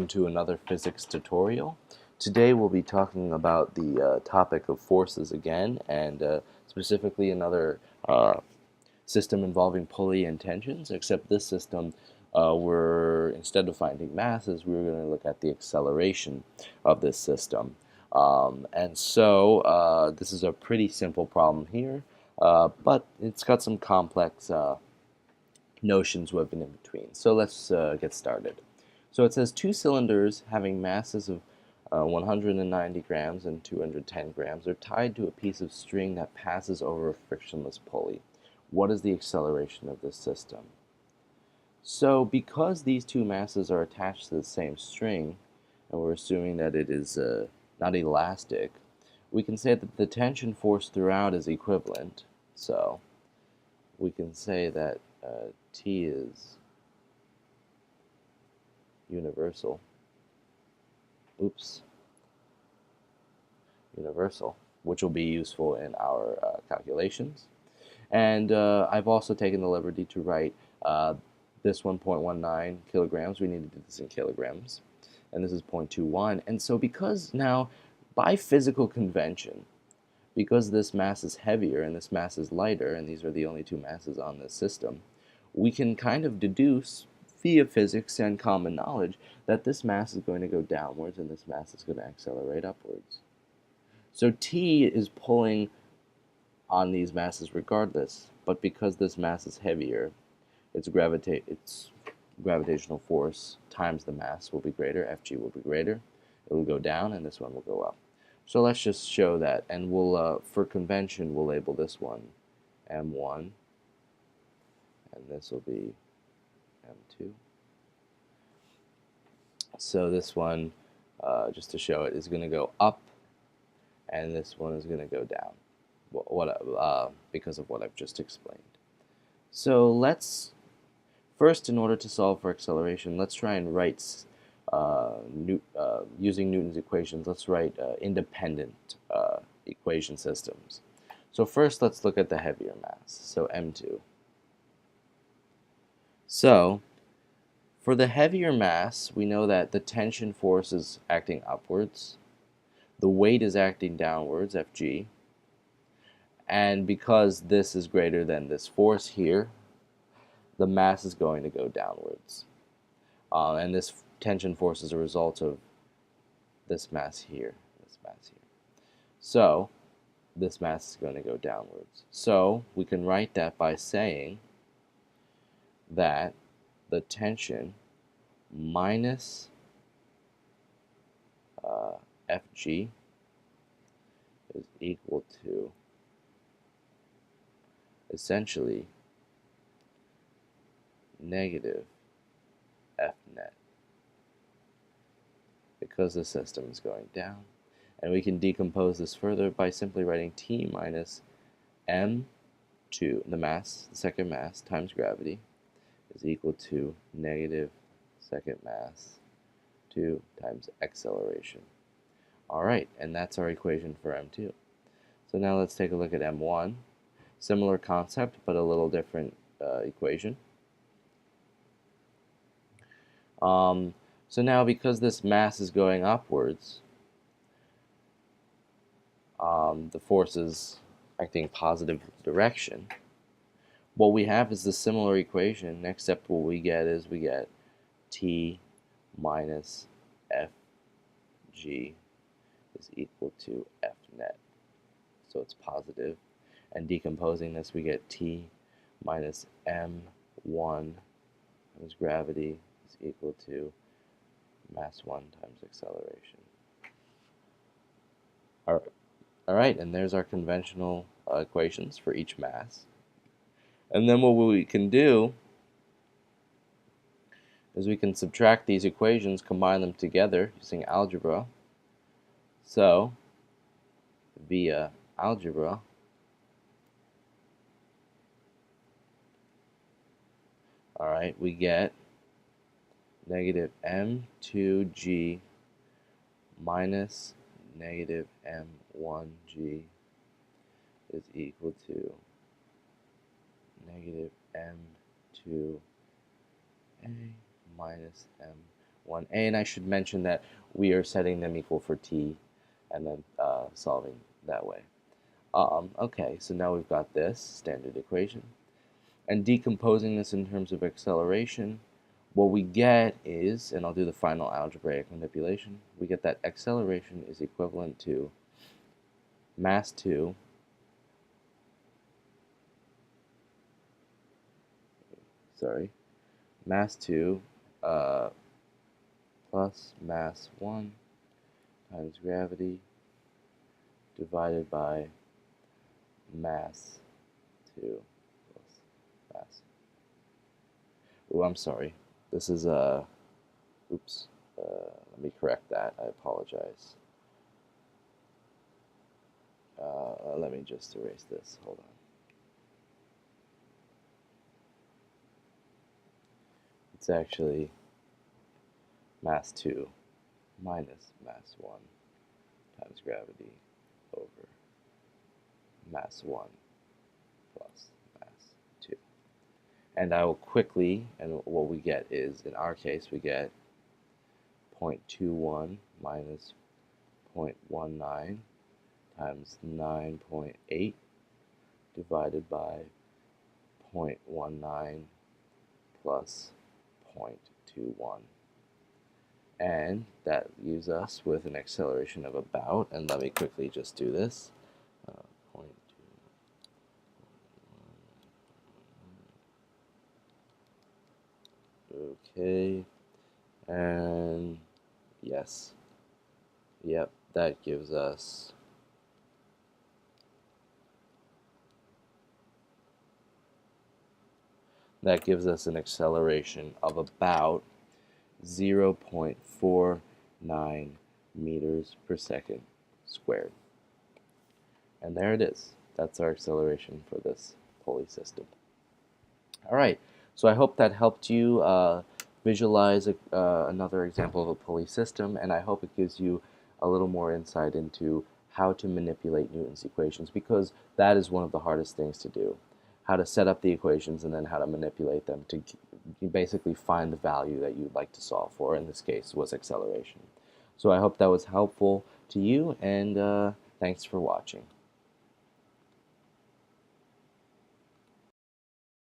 To another physics tutorial. Today we'll be talking about the topic of forces again, and specifically another system involving pulley and tensions, except this system instead of finding masses, we're going to look at the acceleration of this system. This is a pretty simple problem here, but it's got some complex notions woven in between. So let's get started. So it says two cylinders having masses of 190 grams and 210 grams are tied to a piece of string that passes over a frictionless pulley. What is the acceleration of this system? So because these two masses are attached to the same string, and we're assuming that it is not elastic, we can say that the tension force throughout is equivalent. So we can say that T is universal. Universal, which will be useful in our calculations. And I've also taken the liberty to write this 1.19 kilograms. We need to do this in kilograms. And this is 0.21. And so because now, by physical convention, because this mass is heavier and this mass is lighter, and these are the only two masses on this system, we can kind of deduce via physics and common knowledge that this mass is going to go downwards and this mass is going to accelerate upwards. So T is pulling on these masses regardless, but because this mass is heavier, its gravitational force times the mass will be greater, Fg will be greater, it will go down and this one will go up. So let's just show that, and we'll, for convention, we'll label this one M1, and this will be M2. So this one, just to show it, is going to go up, and this one is going to go down, because of what I've just explained. So let's, first, in order to solve for acceleration, let's try and write, using Newton's equations, let's write independent equation systems. So first, let's look at the heavier mass, so M2. So, for the heavier mass, we know that the tension force is acting upwards, the weight is acting downwards, Fg, and because this is greater than this force here, the mass is going to go downwards. And this tension force is a result of this mass here, So, this mass is going to go downwards. So, we can write that by saying that the tension minus Fg is equal to essentially negative F net, because the system is going down. And we can decompose this further by simply writing T minus M2, the mass, the second mass, times gravity, is equal to negative second mass 2 times acceleration. Alright, and that's our equation for M2. So now let's take a look at M1. Similar concept, but a little different equation. So now, because this mass is going upwards, the force is acting positive direction. What we have is the similar equation, except what we get is we get T minus Fg is equal to F net. So it's positive. And decomposing this, we get T minus M1 times gravity is equal to mass 1 times acceleration. Alright, and there's our conventional equations for each mass. And then what we can do is we can subtract these equations, combine them together using algebra. So, via algebra, alright, we get negative M2G minus negative M1G is equal to negative M2A minus 1a, and I should mention that we are setting them equal for t and then solving that way. Okay, so now we've got this standard equation. And decomposing this in terms of acceleration, what we get is, and I'll do the final algebraic manipulation, we get that acceleration is equivalent to mass 2 mass 2 plus mass 1 times gravity divided by mass 2 plus mass. Oh, I'm sorry. This is oops. Let me correct that. I apologize. Let me just erase this. Hold on. It's actually mass 2 minus mass 1 times gravity over mass 1 plus mass 2. And I will quickly, and what we get is, in our case, we get 0.21 minus 0.19 times 9.8 divided by 0.19 plus 0.21. And that leaves us with an acceleration of about, and let me quickly just do this, 0.2. Okay, and yes, yep, that gives us an acceleration of about 0.49 meters per second squared. And there it is. That's our acceleration for this pulley system. All right, so I hope that helped you visualize another example of a pulley system, and I hope it gives you a little more insight into how to manipulate Newton's equations, because that is one of the hardest things to do. How to set up the equations and then how to manipulate them to basically find the value that you'd like to solve for. In this case was acceleration. So I hope that was helpful to you, and thanks for watching.